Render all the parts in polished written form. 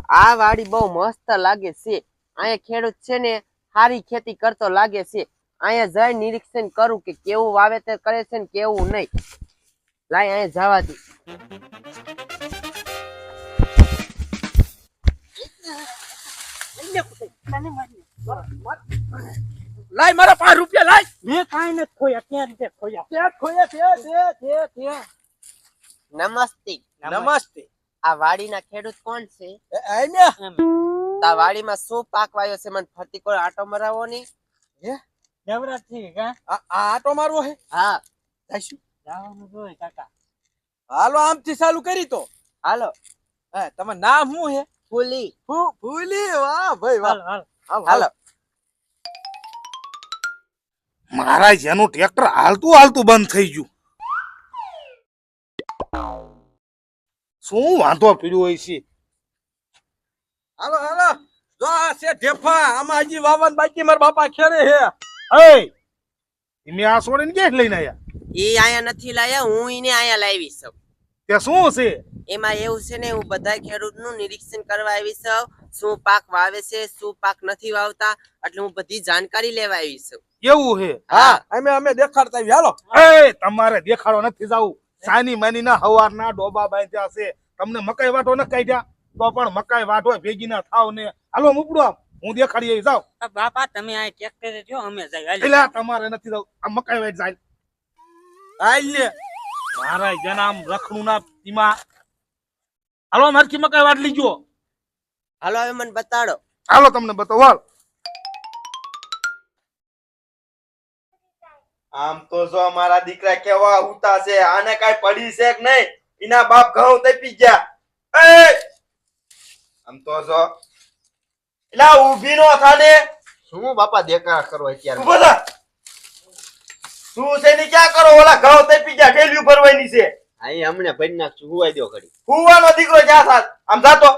આ વાડી બહુ મસ્ત લાગે છે. અહીંયા ખેડૂત છે ને સારી ખેતી કરતો લાગે છે. અહીંયા જઈ નિરીક્ષણ કરું કે કેવું વાવેતર કરે છે ને કેવું નહીં. લાય અહીંયા જવા દે. લાય મારા 5 રૂપિયા લાય. મેં કાઈ નથી ખોયા. ક્યાં રીતે ખોયા? તે ખોયા. નમસ્તે. નમસ્તે. આ વાડીના ખેડૂત કોણ છે? આઈને આ વાડીમાં શું પાક વાયો છે? મને ફરતી કોઈ આટો મરાવો નહીં. નવરાત્રી કા આ આટો મારવો હે? હા જાશું. જવાનું જોઈએ કાકા. હાલો આમથી ચાલુ કરી તો. હાલો. હે તમારું નામ શું હે? ફૂલી. ફૂલી. વાહ ભાઈ વાહ. હાલો. મારા જેનું ટ્રેક્ટર હાલતું બંધ થઈ ગયું. શું વાંધો પીડ્યો હોય છે? હાલો જો આ છે ઢેફા. આમાં હજી વાવન બાકી મારા બાપા ખેરે હે. મેં આ છોડીને ક્યાં લઈને આવ્યા? એ અહીંયા નથી લાયા, હું એને અહીંયા લાવી છું. તે શું છે? એમાં એવું છે ને, હું બધા ખેડૂતનું નિરીક્ષણ કરવા આવી છું. શું પાક વાવે છે, શું પાક નથી વાવતા, એટલે હું બધી જાણકારી લેવા આવી છું. એવું છે? હા અમે દેખાડતા આવી. હાલો. તમારે દેખાડો નથી જવું. સાની માની ના હવાર ના ડોબા બાંધ્યા છે. તમને મકાઈ વાટો ન કાઢ્યા તો પણ મકાઈ વાટો ભેગી ના થાવ ને. હાલો મુકડો, હું દેખાડી જાવ. બાપા તમે આ ટ્રેક્ટરે જો અમે જાય. એટલે તમારે નથી જવું. આ મકાઈ વાટ જાય. હાલ ને મારા જનામ રખડું ના તીમાં. હાલો મારથી મકાઈ વાટ લીજો. હાલો હવે મને બતાડો. હાલો તમને બતાવો. આમ તો જો મારા દીકરા કેવા ઉતા છે. આને કઈ પડી છે કે નહીં? એના બાપ ઘઉં તપી ગયા. આમ તો જો એલા ઊભી નો થાને. શું બાપા દેખા કરો અત્યારે? બોલા શું છે ને ક્યાં કરો? ઓલા ઘઉં તપી ગયા, ઠેલિયું ભરવાની છે. અહીં હમણે ભરી નાખશું. હુવાઈ દો ઘડી. હુવાનો દીકરો જ્યાં સાથ આમ જાતો.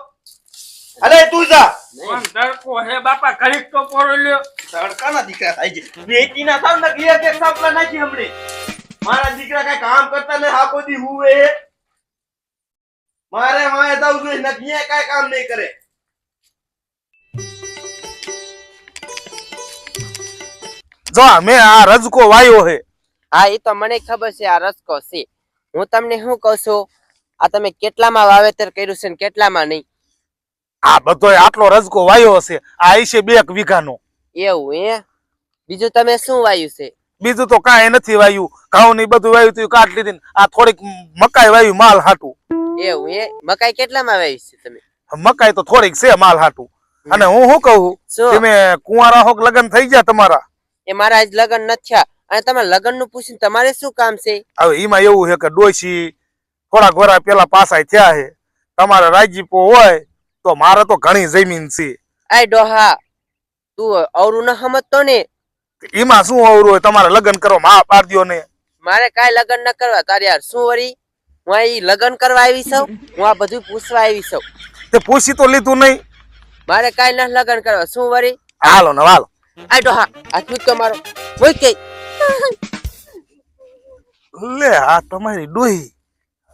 અલે તું જા. તડકો હે બાપા, ઘડીક તો પોરો લ્યો. તડકાના દીકરા થાય છે. બેટી ના થાવ ને એક સાપલા નાખી હમણે. મારા દીકરા કઈ કામ કરતા ને આખો દી હુવે. મારે વાય જાવ જોઈએ ને કઈ કામ નહીં કરે. જો મેં આ રજકો વાયો હે. હા એ તો મને ખબર છે, આ રસકો છે. હું તમને શું કહું છું, આ તમે કેટલામાં વાવેતર કર્યું છે ને કેટલામાં નહીં? આ બધો આટલો રજકો વાયો હશે. આ છે 2 વીઘાનો. એવું હે? બીજું તમે શું વાયું છે? બીજું તો કાંઈ નથી વાયું. ઘઉં ની બધું વાયું તું કાઢ લીધી. આ થોડીક મકાઈ વાયું માલ હાટું. એવું હે? મકાઈ કેટલામાં વાવી છે તમે? મકાઈ તો થોડીક છે માલ હાટું. અને હું શું કહું, તમે કુંવારા હોક લગ્ન થઈ ગયા તમારા? એ મારા આજ લગ્ન નથી થયા. અને તમારા લગ્ન નું પૂછીને તમારે શું કામ છે? હવે એમાં એવું છે કે ડોશી થોડાક વરા પેલા પાસા થયા છે. તમારે રાજીપો હોય તો મારે તો ઘણી જમીન છે. આય ડોહા, તું અવરું ન સમજતો ને. એમાં શું અવરું હોય? તમારે લગ્ન કરો માં પાડ દ્યો ને. મારે કાઈ લગ્ન ન કરવા. તારે યાર શું વરી? હું અહીં લગ્ન કરવા આવી છું? હું આ બધું પૂછવા આવી છું. તે પૂછી તો લીધું નહીં. મારે કાઈ ન લગ્ન કરવા. શું વરી? હાલો ને હાલો. આય ડોહા, હાથ મૂક મારો. હોય કે લે આ તમારી ડોહી.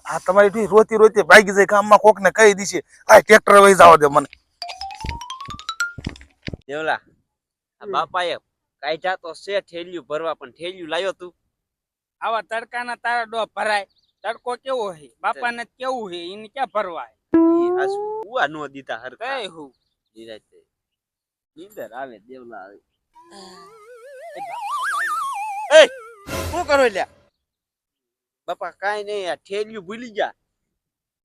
આ તમારી ડોહી રોતી રોતી ભાગી જાય. ગામમાં કોક ને કહી દીશે આ ટ્રેક્ટર વહી જાવ દે મને. દેવલા આ બાપાએ કાઢ્યા તો છે ઠેલિયું ભરવા, પણ ઠેલિયું લાયો તું? આવા તડકાના તારા ડો ભરાય. તડકો કેવો હે બાપાને, કેવું હે એને ક્યાં ભરવાય? આ શું ઉવા નો દીધા હરખા? કઈ હું નિરાતે નીંદર આવે. દેવલા આવે. એ શું કરો લ્યા? બાપા કાઈ નહીં, આ ઠેલિયું ભૂલી ગયા.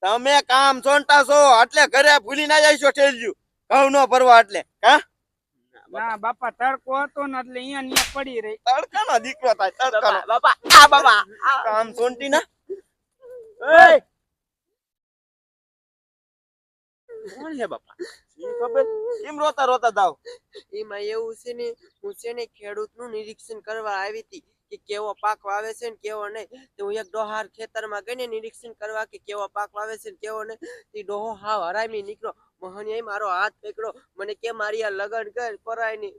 તમે કામ સોંટા છો એટલે ઘરે ભૂલી ના જઈશો ઠેલિયું. ઘઉં નો ભરવા એટલે. હા ના બાપા, તડકો હતો ને એટલે અહીંયા પડી રહી. તડકાનો દીકરો થાય. તડકાનો બાપા આ બાપા કામ સોંટી ના. કોણ હે બાપા? ખબર કેમ રોતા રોતા જાવ? એમાં એવું છે ને, હું છે ને ખેડૂત નું નિરીક્ષણ કરવા આવી હતી કે કેવો પાક વાવે છે ને કેવો નહીં. તો હું એક ડોહાર ખેતરમાં ગઈને નિરીક્ષણ કરવા કે કેવો પાક વાવે છે ને કેવો નહીં. તે ડોહો હાવ હરામી નીકળો. મોહનીએ મારો હાથ પકડ્યો. મને કે મારી આ લગન કર પરાય નહીં.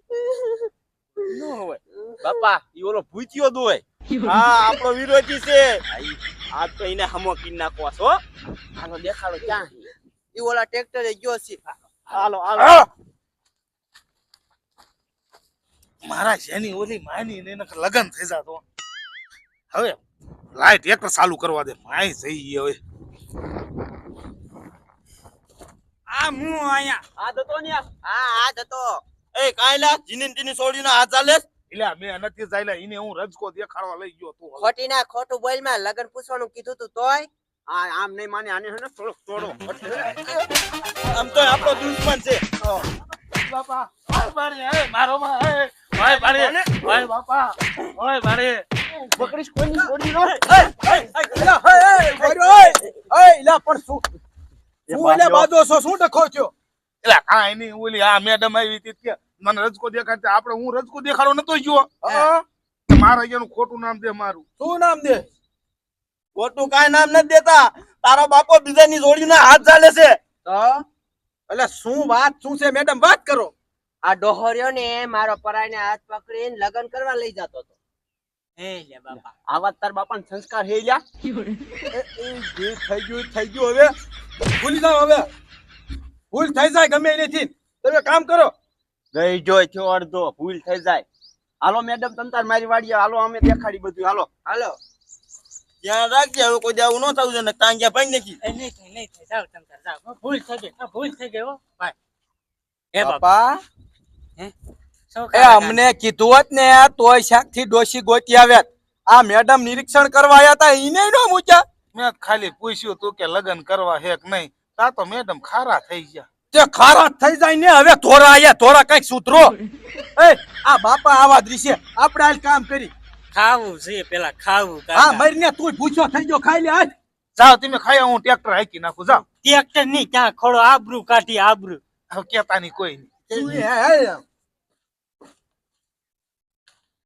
ન હોય. બાપા ઈ ઓલો ભૂતિયો દોય હા આપણો વિરોધી છે આ તો એને હમો કરી નાખવા છો આનો દેખાડો ક્યાં છે ઈ ઓલા ટ્રેક્ટરે ગયો છે. હાલો હાલો મારા જેની ઓલી માની ને એના લગન થઈ જાતો હવે લાઈટ એક ચાલુ કરવા દે માય જઈ હવે આ હું અહીંયા આ તો ને આ જતો એ કાયલા જીની ટીની છોડીને હાથ ચાલે એટલે મેં નથી જાયલા એને હું રજકો દેખાડવા લઈ ગયો તું હવે. ખોટી ના ખોટું બોલ માં લગન પૂછવાનું કીધું તું તોય આમ નહીં માને આને હે ને થોડોક તોડો આમ તો આપણો દુશ્મન છે બાપા ઓય બારે એ મારો માં એ ઓય બારે ઓય બાપા ઓય બારે પકડીશ કોઈની છોડી નો શું ડખો છો એટલે કાંઈ નહીં ઓલી આ મેડમ આવી હતી કે મને રજકો દેખાડતા આપણે હું રજકો દેખાડો નતો ગયો મારા અહીંયાનું ખોટું નામ દે મારું શું નામ દે ખોટું કાંઈ નામ નથી દેતા તારો બાપો બીજાની જોડીને હાથ ચાલે છે તો એટલે શું વાત શું છે મેડમ વાત કરો આ ડોહર્યો ને મારો પરાઈને હાથ પકડીને લગન કરવા લઈ જતો હતો. હે લે બાપા આ વાત તાર બાપાને સંસ્કાર હે લ્યા જે થઈ ગયું હવે ભૂલી જાઓ હવે ભૂલ થઈ જાય ગમે એનીથી તમે કામ કરો ગઈ જોઈ થયો અડધો ભૂલ થઈ જાય હાલો મેડમ તમ તાર મારી વાડીએ હાલો અમે દેખાડી બધું હાલો હાલો ધ્યાન રાખજે હવે કોઈ દેવું ન થવું છે ને ટાંગ્યા ભાઈ નાખી એ નહીં થાય જાવ તમ તાર જાવ ભૂલ થઈ ગઈ ભૂલ થઈ ગઈ હો ભાઈ હે બાપા બાપા શું એ અમને કીધું હોત ને તોય શાક થી ડોશી ગોતી આવ્યા આ મેડમ નિરીક્ષણ કરવા આવ્યા હતા ઈને નો મૂક્યા મેં ખાલી પૂછ્યું તું કે લગન કરવા હે કે નહીં તા તો મેડમ ખારા થઈ ગયા તે ખારા થઈ જાય ને હવે ધોરા આયા ધોરા કઈક સુધરો એ આ બાપા આવા દ્રશ્ય આપણે હાલ કામ કરી ખાવું છે પેલા ખાવું હા મરીને તું ભૂખ્યો થઈ ગયો ખાઈ લે આજ જાઓ તમે ખાયા હું ટ્રેક્ટર હાકી નાખું જાઓ ટ્રેક્ટર નહીં ક્યાં ખોડો આબરૂ કાઢી આબરૂ હવે કેતા નહીં કોઈ નહીં તું એ